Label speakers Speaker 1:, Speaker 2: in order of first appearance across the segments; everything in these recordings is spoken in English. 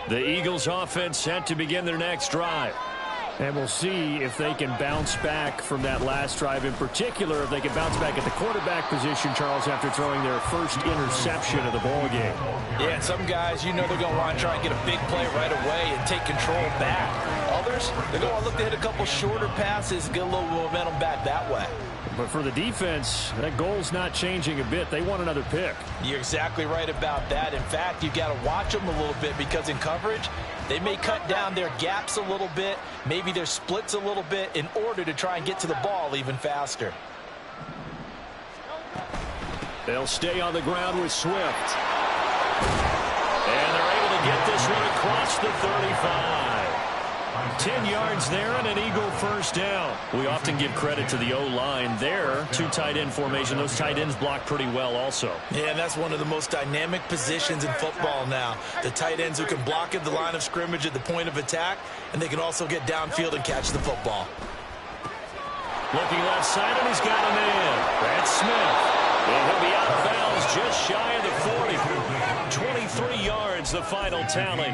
Speaker 1: The Eagles offense set to begin their next drive. And we'll see if they can bounce back from that last drive. In particular, if they can bounce back at the quarterback position, Charles, after throwing their first interception of the ball game.
Speaker 2: Yeah, some guys, you know they're going to want to try and get a big play right away and take control back. Others, they're going to look to hit a couple shorter passes and get a little momentum back that way.
Speaker 1: But for the defense, that goal's not changing a bit. They want another pick.
Speaker 2: You're exactly right about that. In fact, you've got to watch them a little bit because in coverage, they may cut down their gaps a little bit, maybe their splits a little bit in order to try and get to the ball even faster.
Speaker 1: They'll stay on the ground with Swift. And they're able to get this one across the 35. 10 yards there and an Eagle first down. We often give credit to the O-line there. Two tight end formation. Those tight ends block pretty well also.
Speaker 2: Yeah, and that's one of the most dynamic positions in football now. The tight ends who can block at the line of scrimmage at the point of attack, and they can also get downfield and catch the football.
Speaker 1: Looking left side, and he's got him in. That's Smith. And he'll be out of bounds just shy of the 40. 23 yards, the final tally.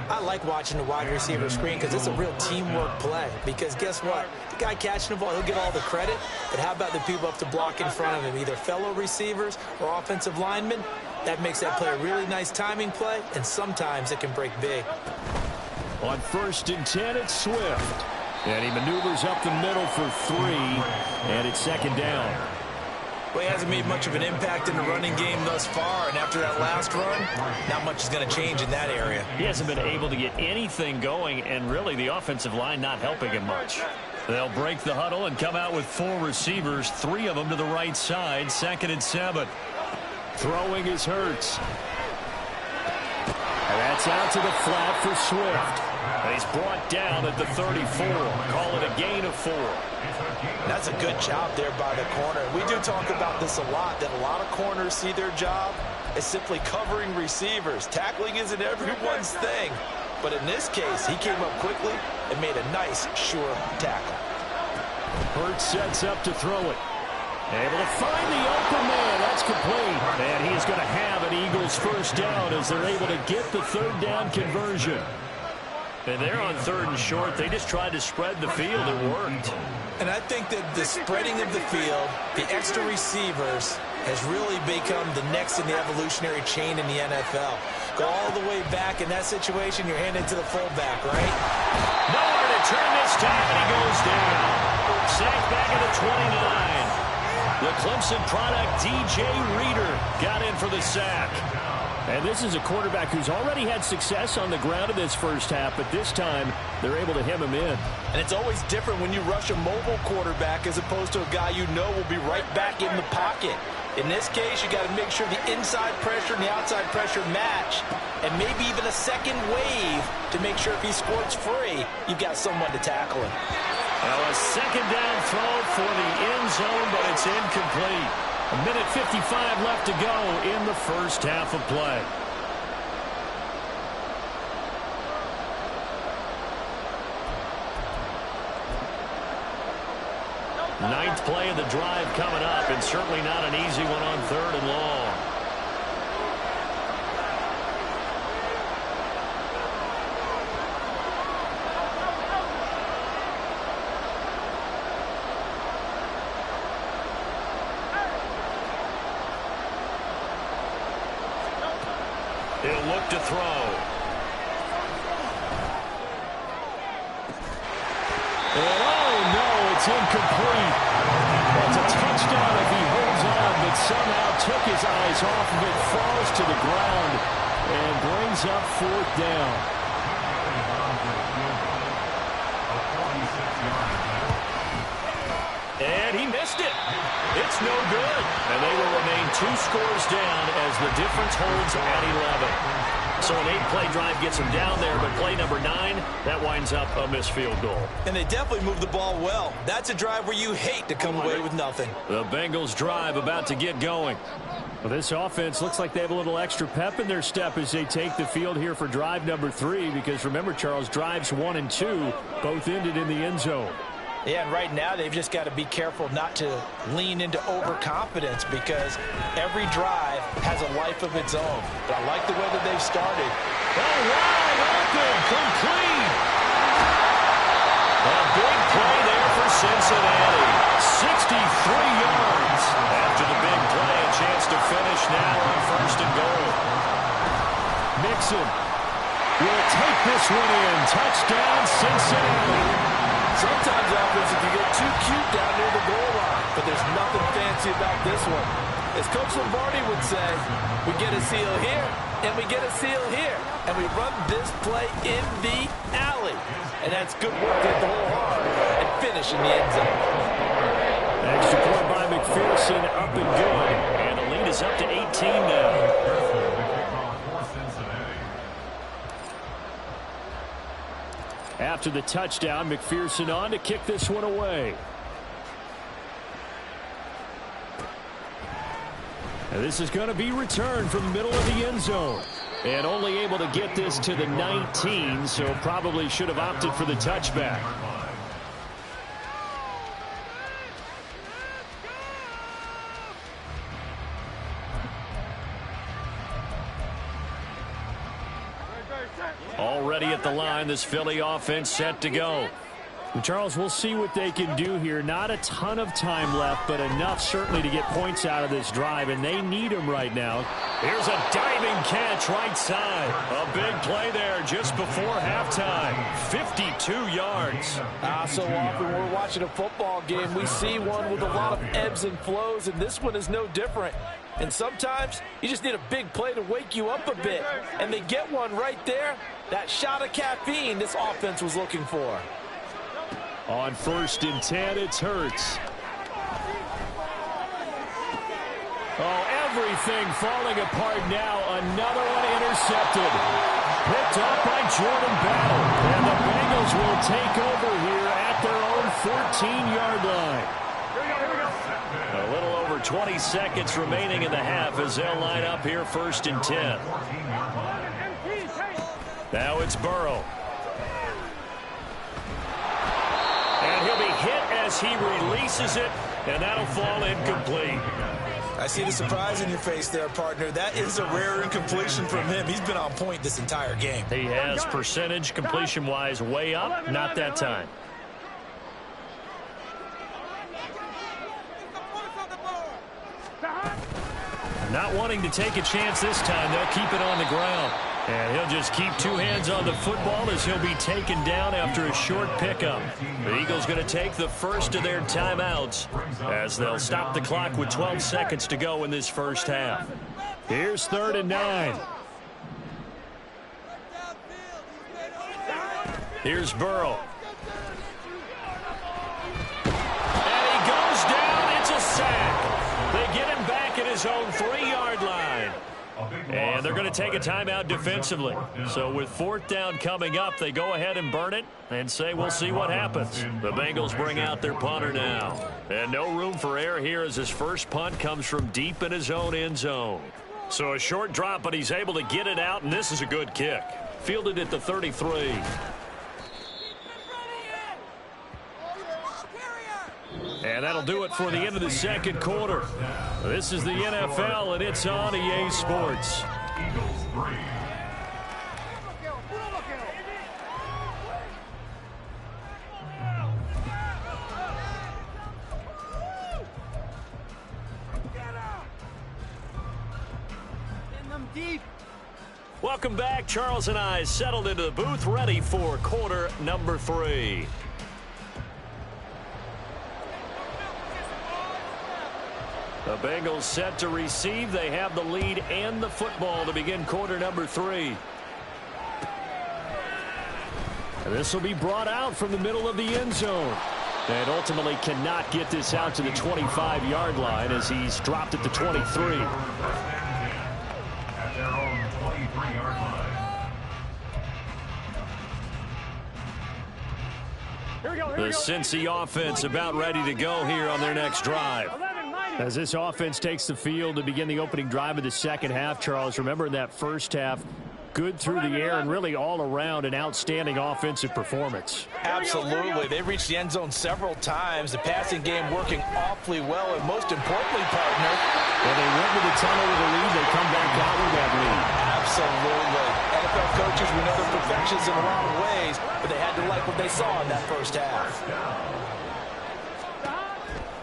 Speaker 3: I like watching the wide receiver screen because it's a real teamwork play. Because guess what? The guy catching the ball, he'll get all the credit. But how about the people up to block in front of him, either fellow receivers or offensive linemen? That makes that play a really nice timing play, and sometimes it can break big.
Speaker 1: On 1st and 10, it's Swift. And he maneuvers up the middle for 3, and it's 2nd down.
Speaker 2: Well, he hasn't made much of an impact in the running game thus far, and after that last run, not much is going to change in that area.
Speaker 1: He hasn't been able to get anything going, and really the offensive line not helping him much. They'll break the huddle and come out with 4 receivers, 3 of them to the right side, 2nd and 7. Throwing is Hurts. And that's out to the flat for Swift. And he's brought down at the 34. Call it a gain of 4.
Speaker 2: That's a good job there by the corner. We do talk about this a lot, that a lot of corners see their job as simply covering receivers. Tackling isn't everyone's thing. But in this case, he came up quickly and made a nice, sure tackle.
Speaker 1: Hurts sets up to throw it. Able to find the open man. That's complete. And he is going to have an Eagles first down as they're able to get the 3rd down conversion. And they're on 3rd and short. They just tried to spread the field. It worked.
Speaker 2: And I think that the spreading of the field, the extra receivers, has really become the next in the evolutionary chain in the NFL. Go all the way back in that situation, you're handed to the fullback, right?
Speaker 1: Nowhere to turn this time, and he goes down. Sacked back at the 29. The Clemson product, DJ Reader, got in for the sack. And this is a quarterback who's already had success on the ground in this first half, but this time they're able to hem him in.
Speaker 2: And it's always different when you rush a mobile quarterback as opposed to a guy you know will be right back in the pocket. In this case, you got to make sure the inside pressure and the outside pressure match, and maybe even a second wave to make sure if he squirts free, you've got someone to tackle him.
Speaker 1: Well, a 2nd down throw for the end zone, but it's incomplete. 1:55 left to go in the first half of play. Ninth play of the drive coming up, and certainly not an easy one on 3rd and long. He'll look to throw. And oh no, it's incomplete. It's a touchdown if he holds on, but somehow took his eyes off of it, falls to the ground, and brings up 4th down. And he missed it. It's no good. And they will remain 2 scores down as the difference holds at 11. So an 8-play drive gets him down there, but play number 9, that winds up a missed field goal.
Speaker 2: And they definitely moved the ball well. That's a drive where you hate to come away with nothing.
Speaker 1: The Bengals drive about to get going. Well, this offense looks like they have a little extra pep in their step as they take the field here for drive number 3, because remember, Charles, drives 1 and 2 both ended in the end zone.
Speaker 2: Yeah, and right now they've just got to be careful not to lean into overconfidence because every drive has a life of its own. But I like the way that they've started.
Speaker 1: wide open, complete. A big play there for Cincinnati. 63 yards. After the big play, a chance to finish now on first and goal. Mixon will take this one in. Touchdown, Cincinnati.
Speaker 2: Sometimes offense can get too cute down near the goal line, but there's nothing fancy about this one. As Coach Lombardi would say, we get a seal here, and we get a seal here, and we run this play in the alley. And that's good work to hit the hole hard and finish in the end zone.
Speaker 1: Extra point by McPherson, up and good. And the lead is up to 18 now. After the touchdown, McPherson on to kick this one away. And this is going to be returned from the middle of the end zone. And only able to get this to the 19, so probably should have opted for the touchback. Already at the line, this Philly offense set to go. And Charles, we'll see what they can do here. Not a ton of time left, but enough certainly to get points out of this drive, and they need them right now. Here's a diving catch right side. A big play there just before halftime. 52 yards.
Speaker 2: So often we're watching a football game, we see one with a lot of ebbs and flows, and this one is no different. And sometimes you just need a big play to wake you up a bit. And they get one right there. That shot of caffeine this offense was looking for.
Speaker 1: On 1st and 10, it's Hurts. Oh, everything falling apart now. Another one intercepted. Picked up by Jordan Battle. And the Bengals will take over here at their own 14-yard line. A little over 20 seconds remaining in the half as they'll line up here 1st and 10. Now it's Burrow. And he'll be hit as he releases it, and that'll fall incomplete.
Speaker 3: I see the surprise in your face there, partner. That is a rare incompletion from him. He's been on point this entire game.
Speaker 1: He has percentage completion-wise way up, not that time. Not wanting to take a chance this time, they'll keep it on the ground. And he'll just keep two hands on the football as he'll be taken down after a short pickup. The Eagles going to take the first of their timeouts as they'll stop the clock with 12 seconds to go in this first half. Here's 3rd and 9. Here's Burrow. And he goes down. It's a sack. They get him back at his own 3-yard line. And they're going to take a timeout defensively. So with 4th down coming up, they go ahead and burn it and say we'll see what happens. The Bengals bring out their punter now. And no room for error here as his first punt comes from deep in his own end zone. So a short drop, but he's able to get it out, and this is a good kick. Fielded at the 33. And that'll do it for the end of the second quarter. This is the NFL, and it's on EA Sports. Welcome back. Charles and I settled into the booth, ready for quarter number 3. The Bengals set to receive. They have the lead and the football to begin quarter number 3. And this will be brought out from the middle of the end zone. And ultimately cannot get this out to the 25-yard line as he's dropped at the 23.
Speaker 4: At their own 23-yard line.
Speaker 1: The Cincy offense about ready to go here on their next drive. As this offense takes the field to begin the opening drive of the second half, Charles, remember in that first half, good through the air and really all around an outstanding offensive performance.
Speaker 2: Absolutely. They reached the end zone several times. The passing game working awfully well, and most importantly, partner,
Speaker 1: when they went to the tunnel with a lead, they come back out with that lead.
Speaker 2: Absolutely. And NFL coaches, we know they're perfectionists in a lot of ways, but they had to like what they saw in that first half.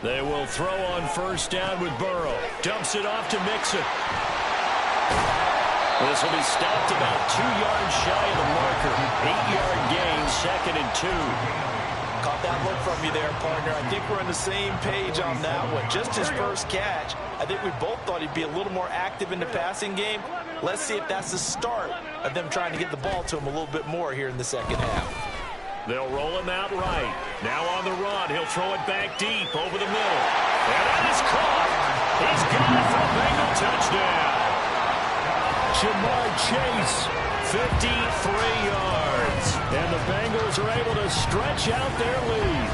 Speaker 1: They will throw on first down with Burrow. Dumps it off to Mixon. This will be stopped about 2 yards shy of the marker. 8-yard gain, 2nd and 2.
Speaker 2: Caught that look from you there, partner. I think we're on the same page on that one. Just his first catch. I think we both thought he'd be a little more active in the passing game. Let's see if that's the start of them trying to get the ball to him a little bit more here in the second half.
Speaker 1: They'll roll him out right. Now on the run. He'll throw it back deep over the middle. And that is caught. He's got it for a Bengal touchdown. Jamar Chase, 53 yards. And the Bengals are able to stretch out their lead.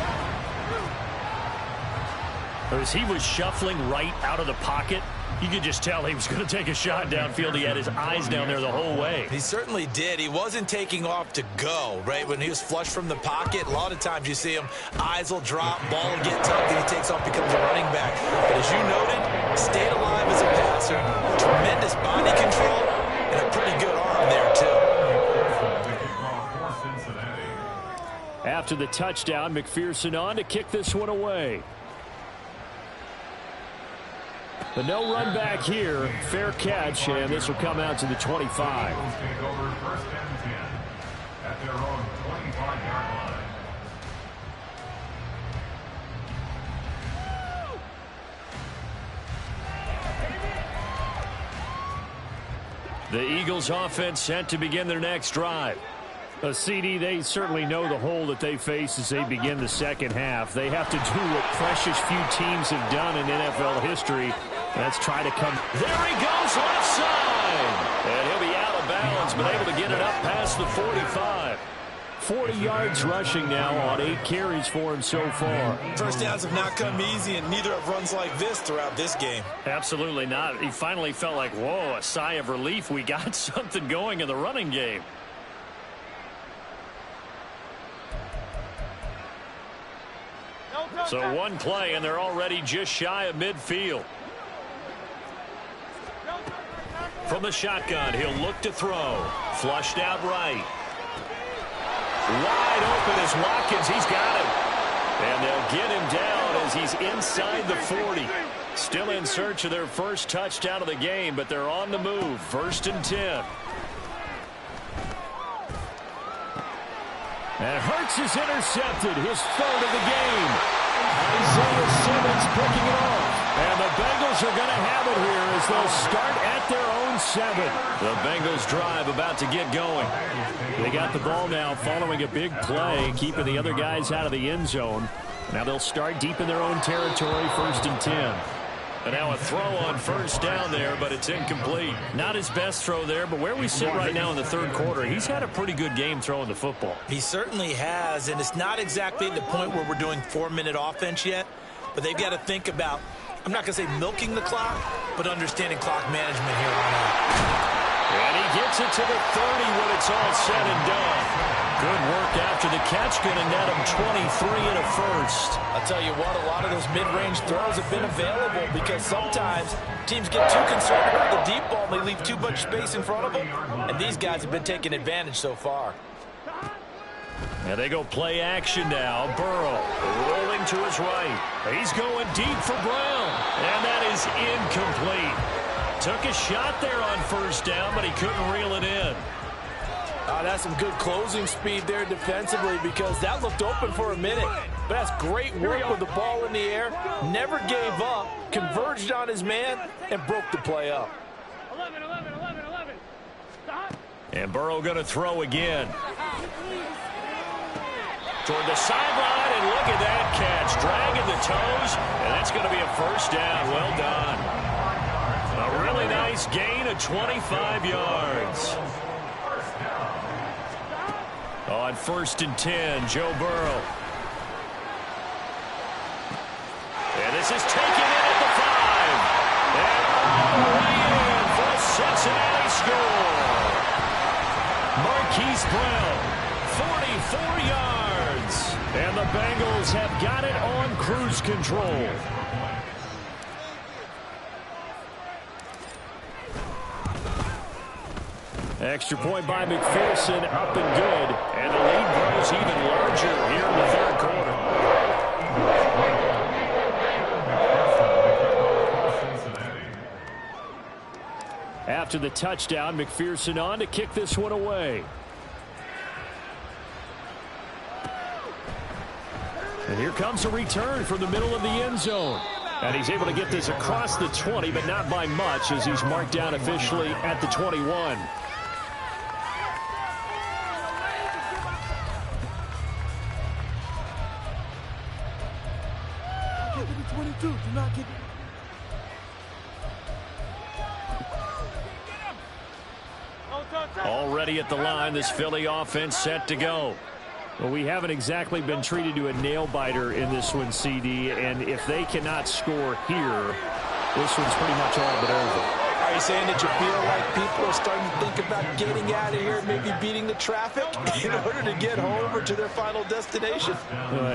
Speaker 1: As he was shuffling right out of the pocket, you could just tell he was going to take a shot downfield. He had his eyes down there the whole way.
Speaker 3: He certainly did. He wasn't taking off to go, right? When he was flush from the pocket, a lot of times you see him, eyes will drop, ball will get tucked, and he takes off, becomes a running back. But as you noted, stayed alive as a passer, tremendous body control, and a pretty good arm there, too.
Speaker 1: After the touchdown, McPherson on to kick this one away. But no run back here. Fair catch, and this will come out to the 25.
Speaker 4: Take over 1st and 10 at their own 25-yard line.
Speaker 1: The Eagles offense set to begin their next drive. CD, they certainly know the hole that they face as they begin the second half. They have to do what precious few teams have done in NFL history. Let's try to come. There he goes, left side. And he'll be out of bounds, but able to get it up past the 45. 40 yards rushing now on 8 carries for him so far.
Speaker 3: First downs have not come easy, and neither have runs like this throughout this game.
Speaker 1: Absolutely not. He finally felt like, whoa, a sigh of relief. We got something going in the running game. So one play, and they're already just shy of midfield. From the shotgun, he'll look to throw. Flushed out right. Wide open is Watkins. He's got him. And they'll get him down as he's inside the 40. Still in search of their first touchdown of the game, but they're on the move. 1st and 10. And Hurts is intercepted. His 3rd of the game. Isaiah Simmons picking it off. And the Bengals are going to have it here as they'll start at their own 7. The Bengals drive about to get going. They got the ball now following a big play, keeping the other guys out of the end zone. Now they'll start deep in their own territory, 1st and 10. And now a throw on first down there, but it's incomplete. Not his best throw there, but where we sit right now in the 3rd quarter, he's had a pretty good game throwing the football.
Speaker 3: He certainly has, and it's not exactly at the point where we're doing 4-minute offense yet, but they've got to think about, I'm not going to say milking the clock, but understanding clock management here on out.
Speaker 1: And he gets it to the 30 when it's all said and done. Good work after the catch, going to net him 23 and a first.
Speaker 2: I'll tell you what, a lot of those mid-range throws have been available because sometimes teams get too concerned about the deep ball and they leave too much space in front of them, and these guys have been taking advantage so far.
Speaker 1: And they go play action now. Burrow rolling to his right. He's going deep for Brown, and that is incomplete. Took a shot there on first down, but he couldn't reel it in.
Speaker 2: That's some good closing speed there defensively because that looked open for a minute. But that's great work with the ball in the air. Never gave up, converged on his man, and broke the play up.
Speaker 5: 11. Stop.
Speaker 1: And Burrow going to throw again. Toward the sideline, and look at that catch. Dragging the toes, and that's going to be a first down. Well done. A really nice gain of 25 yards. On 1st and 10, Joe Burrow. And this is taken in at the 5. And all the way in for a Cincinnati score. Marquise Brown, 44 yards. And the Bengals have got it on cruise control. Extra point by McPherson, up and good. And the lead grows even larger here in the third quarter. After the touchdown, McPherson on to kick this one away. And here comes a return from the middle of the end zone. And he's able to get this across the 20, but not by much, as he's marked down officially at the 21. Already at the line, this Philly offense set to go. Well, we haven't exactly been treated to a nail-biter in this one, CD, and if they cannot score here, this one's pretty much all but over.
Speaker 3: Are you saying that you feel like people are starting to think about getting out of here, maybe beating the traffic in order to get home or to their final destination?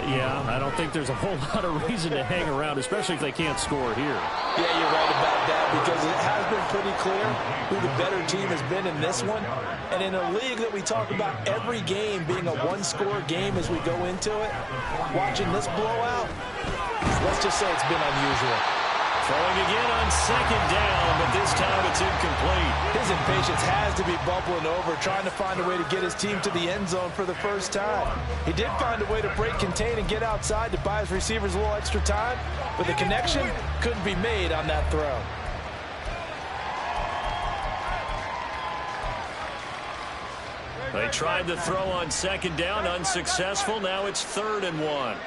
Speaker 1: Yeah, I don't think there's a whole lot of reason to hang around, especially if they can't score here.
Speaker 3: Yeah, you're right about that, because it has been pretty clear who the better team has been in this one. And in a league that we talk about every game being a one-score game as we go into it, watching this blowout, let's just say it's been unusual.
Speaker 1: Throwing again on second down, but this time it's incomplete.
Speaker 3: His impatience has to be bubbling over, trying to find a way to get his team to the end zone for the first time. He did find a way to break contain and get outside to buy his receivers a little extra time, but the connection couldn't be made on that throw.
Speaker 1: They tried the throw on second down, unsuccessful. Now it's 3rd and 1.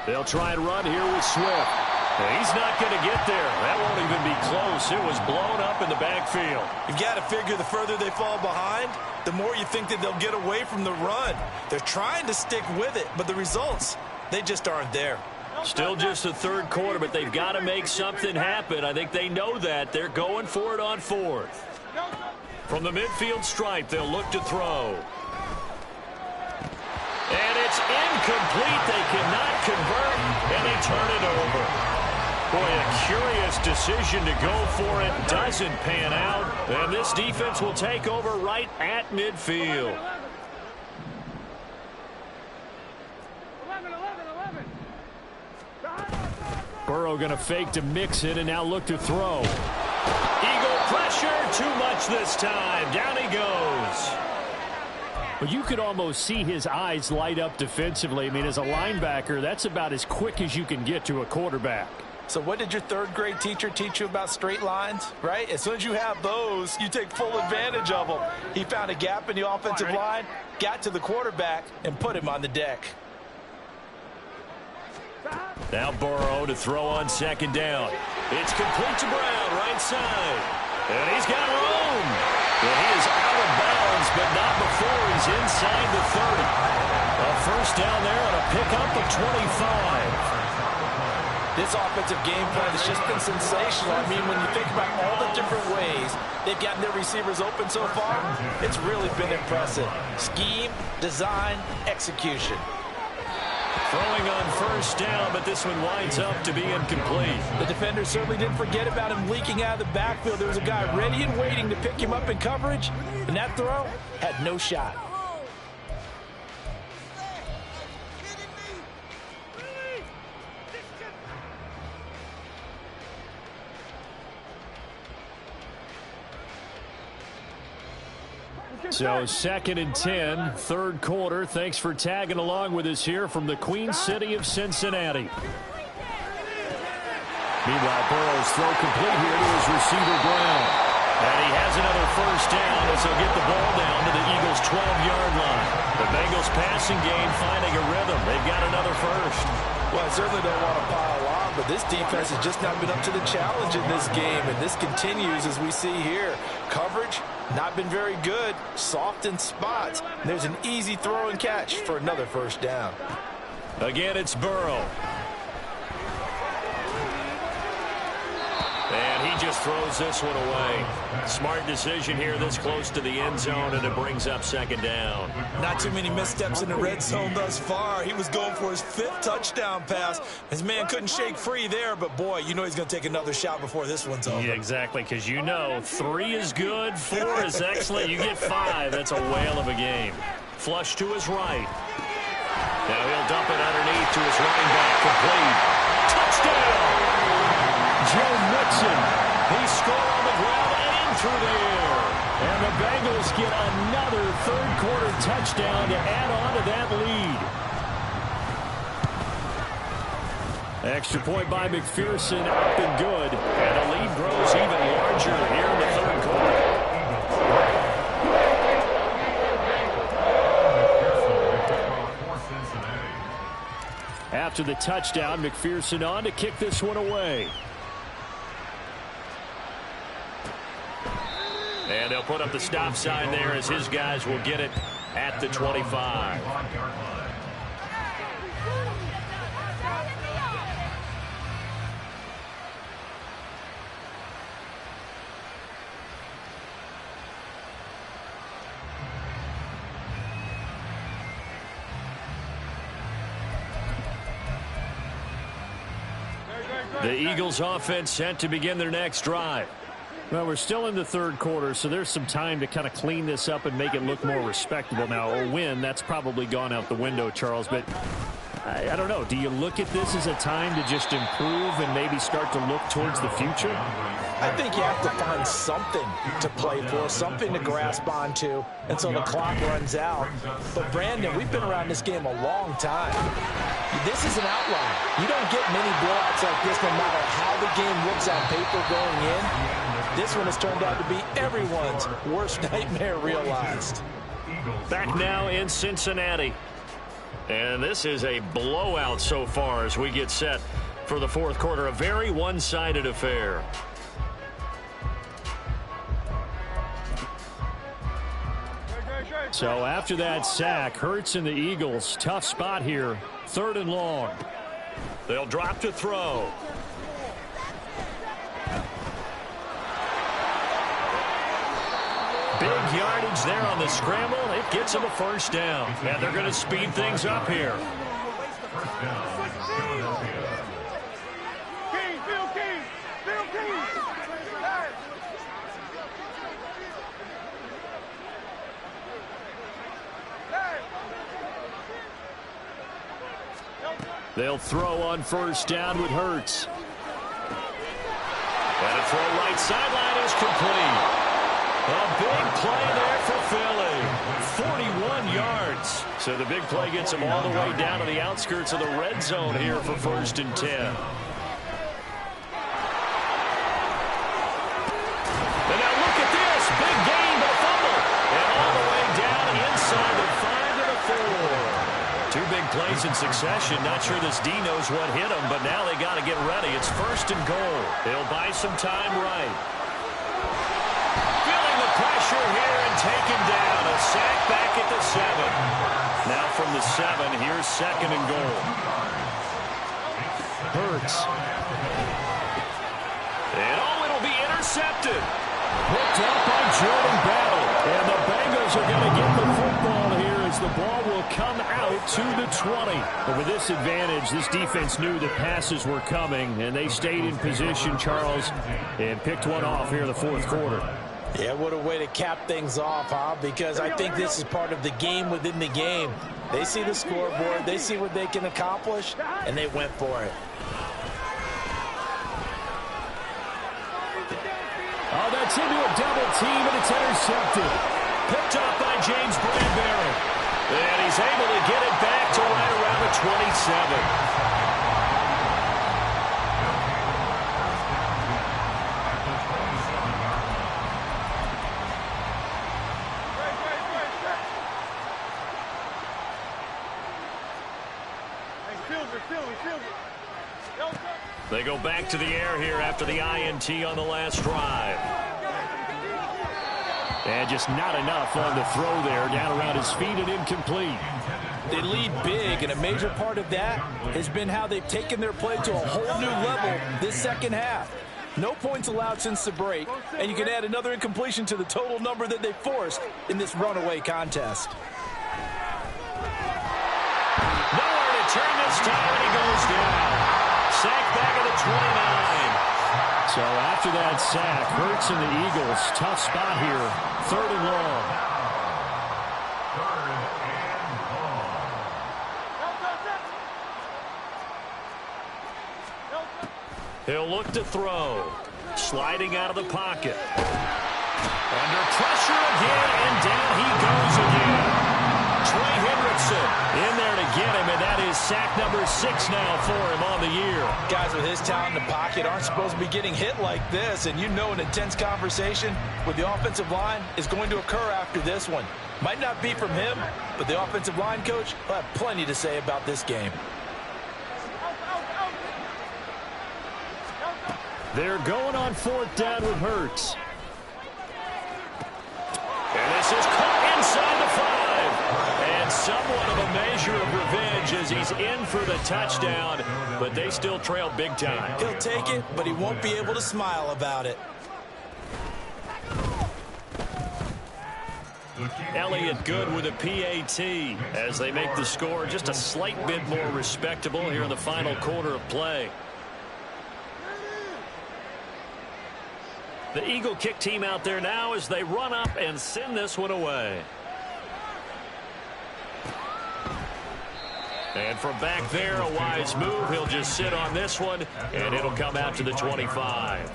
Speaker 1: They'll try and run here with Swift. He's not going to get there. That won't even be close. It was blown up in the backfield.
Speaker 2: You've got to figure the further they fall behind, the more you think that they'll get away from the run. They're trying to stick with it, but the results, they just aren't there.
Speaker 1: Still just the third quarter, but they've got to make something happen. I think they know that. They're going for it on 4th. From the midfield stripe, they'll look to throw. And it's incomplete. They cannot convert, and they turn it over. Boy, a curious decision to go for it. Doesn't pan out, and this defense will take over right at midfield.
Speaker 5: 11.
Speaker 1: Burrow going to fake to Mixon, and now look to throw. Eagle pressure, too much this time. Down he goes. But you could almost see his eyes light up defensively. I mean, as a linebacker, that's about as quick as you can get to a quarterback.
Speaker 3: So what did your third-grade teacher teach you about straight lines, right? As soon as you have those, you take full advantage of them. He found a gap in the offensive line, got to the quarterback, and put him on the deck.
Speaker 1: Now Burrow to throw on second down. It's complete to Brown, right side. And he's got room. Well, he is out of bounds, but not before he's inside the 30. A first down there on a pickup of 25.
Speaker 3: This offensive game plan has just been sensational. I mean, when you think about all the different ways they've gotten their receivers open so far, it's really been impressive. Scheme, design, execution.
Speaker 1: Throwing on first down, but this one winds up to be incomplete.
Speaker 3: The defender certainly didn't forget about him leaking out of the backfield. There was a guy ready and waiting to pick him up in coverage, and that throw had no shot.
Speaker 1: So 2nd and 10, third quarter. Thanks for tagging along with us here from the Queen City of Cincinnati. Meanwhile, Burrow's throw complete here to his receiver, Brown. And he has another first down as he'll get the ball down to the Eagles' 12-yard line. The Bengals passing game finding a rhythm. They've got another first.
Speaker 3: Well, I certainly don't want to pile on, but this defense has just not been up to the challenge in this game, and this continues as we see here. Coverage, not been very good, soft in spots. There's an easy throw and catch for another first down.
Speaker 1: Again, it's Burrow. And he just throws this one away. Smart decision here this close to the end zone, and it brings up second down.
Speaker 3: Not too many missteps in the red zone thus far. He was going for his 5th touchdown pass. His man couldn't shake free there, but boy, you know he's going to take another shot before this one's over.
Speaker 1: Yeah, exactly, because you know 3 is good, 4 is excellent. You get 5, that's a whale of a game. Flush to his right. Now he'll dump it underneath to his running back. Complete. Touchdown! Joe Mixon. He scored on the ground and through the air. And the Bengals get another third-quarter touchdown to add on to that lead. Extra point by McPherson, up and good. And the lead grows even larger here in the third quarter. After the touchdown, McPherson on to kick this one away. And they'll put up the stop sign there as his guys will get it at the 25. The Eagles offense set to begin their next drive. Well, we're still in the third quarter, so there's some time to kind of clean this up and make it look more respectable. Now, a win, that's probably gone out the window, Charles, but I don't know. Do you look at this as a time to just improve and maybe start to look towards the future?
Speaker 3: I think you have to find something to play for, something to grasp onto until the clock runs out. But, Brandon, we've been around this game a long time. This is an outlier. You don't get many blowouts like this no matter how the game looks on paper going in. This one has turned out to be everyone's worst nightmare realized.
Speaker 1: Back now in Cincinnati. And this is a blowout so far as we get set for the fourth quarter. A very one-sided affair. So after that sack, Hurts and the Eagles, tough spot here. 3rd and long. They'll drop to throw. Big yardage there on the scramble. It gets them a first down. And they're going to speed things up here. They'll throw on first down with Hurts. And a throw right sideline is complete. A big play there for Philly. 41 yards. So the big play gets them all the way down to the outskirts of the red zone here for 1st and 10. And now look at this. Big gain, but a fumble. And all the way down inside the 5 to the 4. 2 big plays in succession. Not sure this D knows what hit him, but now they got to get ready. It's 1st and goal. They'll buy some time right. Feeling the pressure here and taken down. A sack back at the 7. Now from the 7, here's 2nd and goal. Hurts. And it'll be intercepted. Picked up by Jordan Battle. And the Bengals are going to get the football here as the ball will come out to the 20. But with this advantage, this defense knew the passes were coming, and they stayed in position, Charles, and picked one off here in the fourth quarter.
Speaker 3: Yeah, what a way to cap things off, huh? Because I think this is part of the game within the game. They see the scoreboard, they see what they can accomplish, and they went for it.
Speaker 1: Oh, that's into a double team, and it's intercepted. Picked up by James Bradbury. And he's able to get it back to right around the 27. They go back to the air here after the INT on the last drive. And just not enough on the throw there. Down around his feet and incomplete.
Speaker 3: They lead big, and a major part of that has been how they've taken their play to a whole new level this second half.
Speaker 2: No points allowed since the break, and you can add another incompletion to the total number that they forced in this runaway contest.
Speaker 1: Nowhere to turn this time, and he goes down. Sack back at the 29. So after that sack, Hurts and the Eagles, tough spot here, 3rd and long. He'll look to throw. Sliding out of the pocket. Under pressure again, and down he goes again. Trey Hendrickson in there to get him, and that is sack number 6 now for him on the year.
Speaker 2: Guys with his talent in the pocket aren't supposed to be getting hit like this, and you know an intense conversation with the offensive line is going to occur after this one. Might not be from him, but the offensive line coach will have plenty to say about this game.
Speaker 1: They're going on 4th down with Hurts. And this is caught inside the 5. And somewhat of a measure of revenge as he's in for the touchdown, but they still trail big time.
Speaker 3: He'll take it, but he won't be able to smile about it.
Speaker 1: Elliott good with a PAT as they make the score just a slight bit more respectable here in the final quarter of play. The Eagle kick team out there now as they run up and send this one away. And from back there, a wise move. He'll just sit on this one, and it'll come out to the 25.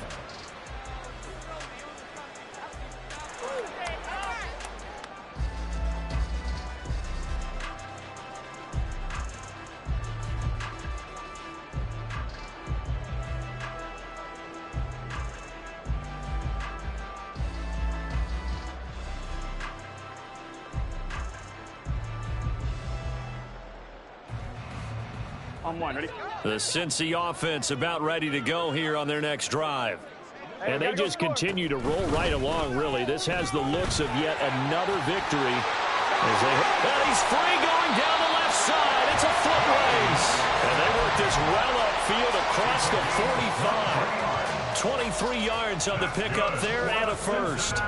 Speaker 5: On 1, ready?
Speaker 1: The Cincy offense about ready to go here on their next drive. And they just continue to roll right along, really. This has the looks of yet another victory. And he's free going down the left side. It's a foot race. And they work this well upfield across the 45. 23 yards on the pickup there and a first.
Speaker 4: First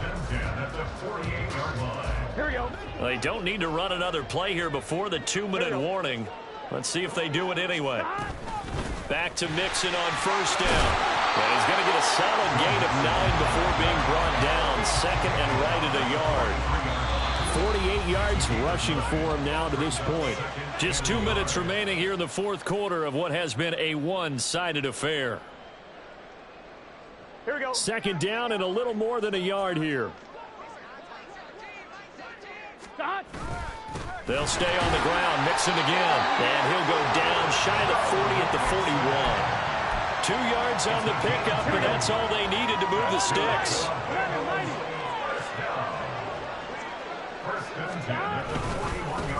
Speaker 4: and 10 at the 48-yard line.
Speaker 5: Here we go.
Speaker 1: They don't need to run another play here before the 2-minute warning. Let's see if they do it anyway. Back to Mixon on 1st down. And he's going to get a solid gain of 9 before being brought down. 2nd and right at a yard. 48 yards rushing for him now to this point. Just 2 minutes remaining here in the 4th quarter of what has been a one-sided affair.
Speaker 5: Here we go.
Speaker 1: 2nd down and a little more than a yard here. They'll stay on the ground. Mixon again. And he'll go down shy of the 40 at the 41. 2 yards on the pickup, and that's all they needed to move the sticks.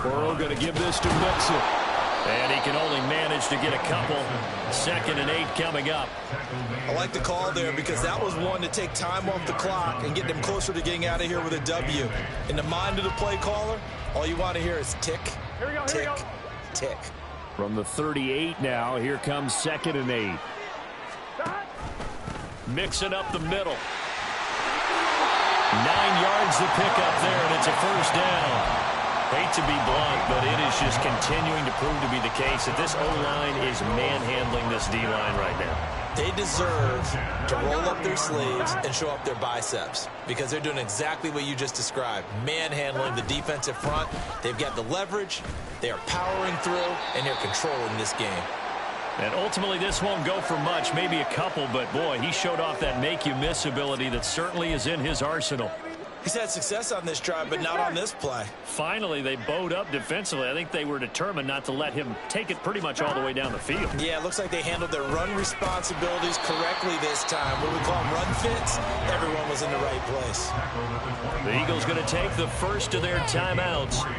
Speaker 1: Burrow going to give this to Mixon. And he can only manage to get a couple. 2nd and 8 coming up.
Speaker 3: I like the call there because that was one to take time off the clock and get them closer to getting out of here with a W. In the mind of the play caller, all you want to hear is tick, tick, tick.
Speaker 1: From the 38 now, here comes 2nd and 8. Mixing up the middle. 9 yards to pick up there, and it's a first down. Hate to be blunt, but it is just continuing to prove to be the case that this O-line is manhandling this D-line right now.
Speaker 3: They deserve to roll up their sleeves and show up their biceps because they're doing exactly what you just described, manhandling the defensive front. They've got the leverage, they are powering through, and they're controlling this game.
Speaker 1: And ultimately, this won't go for much, maybe a couple, but boy, he showed off that make-you-miss ability that certainly is in his arsenal.
Speaker 3: He's had success on this drive, but not on this play.
Speaker 1: Finally, they bowed up defensively. I think they were determined not to let him take it pretty much all the way down the field.
Speaker 3: Yeah, it looks like they handled their run responsibilities correctly this time. What do we call them, run fits? Everyone was in the right place.
Speaker 1: The Eagles going to take the first of their timeouts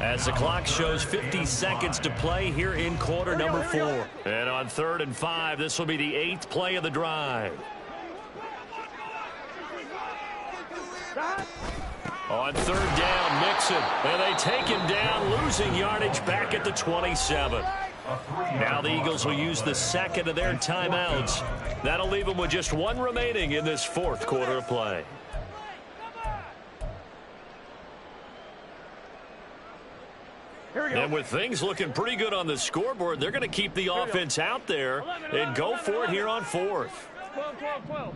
Speaker 1: as the clock shows 50 seconds to play here in quarter number 4. And on 3rd and 5, this will be the 8th play of the drive. On 3rd down, Mixon. And they take him down, losing yardage back at the 27. Now the Eagles will use the second of their timeouts. That'll leave them with just one remaining in this fourth quarter of play. And with things looking pretty good on the scoreboard, they're going to keep the offense out there and go for it here on fourth.
Speaker 5: 12.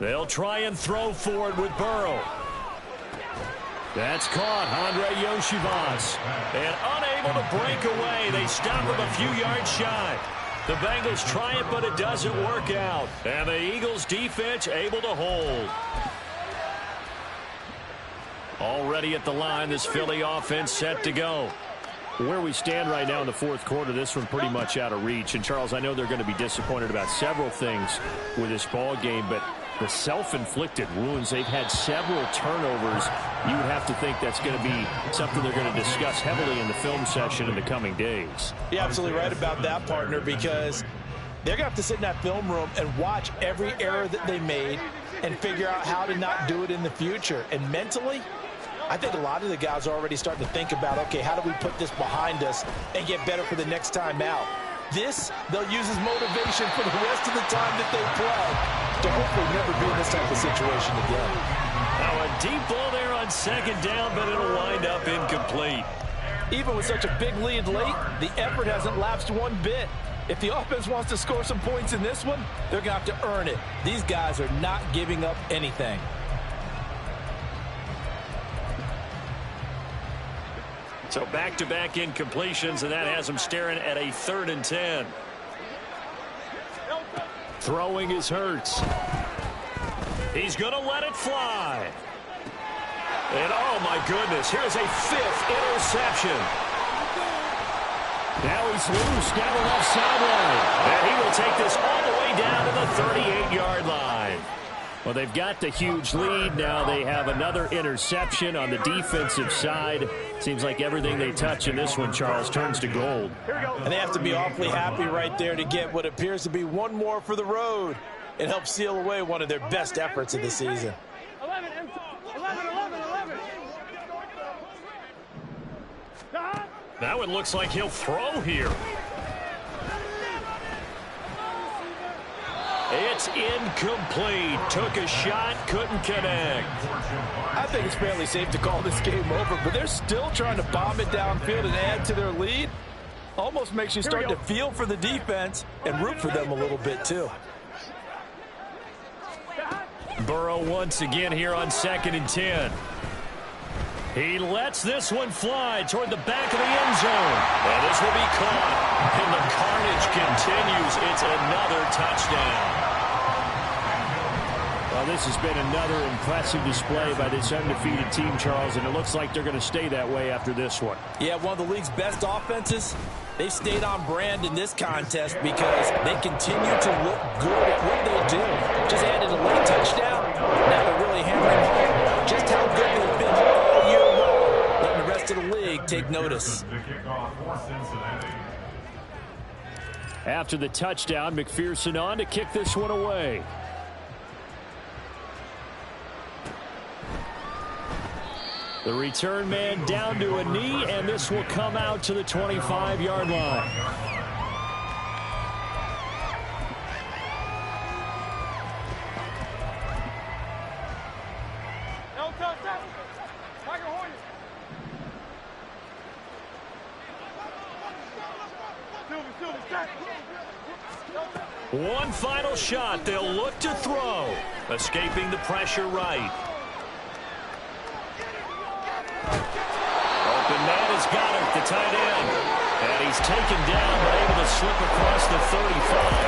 Speaker 1: They'll try and throw for it with Burrow. That's caught, Andre Yoshivas. And unable to break away. They stop him a few yards shy. The Bengals try it, but it doesn't work out. And the Eagles defense able to hold. Already at the line, this Philly offense set to go. Where we stand right now in the fourth quarter, this one pretty much out of reach. And, Charles, I know they're going to be disappointed about several things with this ball game, but the self-inflicted wounds, they've had several turnovers. You would have to think that's going to be something they're going to discuss heavily in the film session in the coming days.
Speaker 2: You're absolutely right about that, partner, because they're going to have to sit in that film room and watch every error that they made and figure out how to not do it in the future. And mentally, I think a lot of the guys are already starting to think about, okay, how do we put this behind us and get better for the next time out? This, they'll use as motivation for the rest of the time that they play to hopefully never be in this type of situation again.
Speaker 1: Now a deep ball there on second down, but it'll wind up incomplete.
Speaker 2: Even with such a big lead late, the effort hasn't lapsed one bit. If the offense wants to score some points in this one, they're going to have to earn it. These guys are not giving up anything.
Speaker 1: So back-to-back incompletions, and that has him staring at a 3rd and 10. Throwing is Hurts. He's going to let it fly. And, oh, my goodness, here's a 5th interception. Now he's loose down the left sideline. And he will take this all the way down to the 38-yard line. Well, they've got the huge lead. Now they have another interception on the defensive side. Seems like everything they touch in this one, Charles, turns to gold.
Speaker 2: And they have to be awfully happy right there to get what appears to be one more for the road and help seal away one of their best efforts of the season.
Speaker 5: 11.
Speaker 1: That one looks like he'll throw here. It's incomplete. Took a shot, couldn't connect.
Speaker 2: I think it's fairly safe to call this game over, but they're still trying to bomb it downfield and add to their lead. Almost makes you start to feel for the defense and root for them a little bit too.
Speaker 1: Burrow once again here on 2nd and 10. He lets this one fly toward the back of the end zone. And this will be caught. And the carnage continues. It's another touchdown. Well, this has been another impressive display by this undefeated team, Charles, and it looks like they're going to stay that way after this one.
Speaker 2: Yeah, one of the league's best offenses. They've stayed on brand in this contest because they continue to look good at what they do. Just added a late touchdown. Now they're really hammering home just how good they've been all year long. Letting the rest of the league take notice.
Speaker 1: After the touchdown, McPherson on to kick this one away. The return man down to a knee, and this will come out to the 25-yard line. One final shot. They'll look to throw. Escaping the pressure right. Open man has got it, the tight end. And he's taken down, but able to slip across the 35.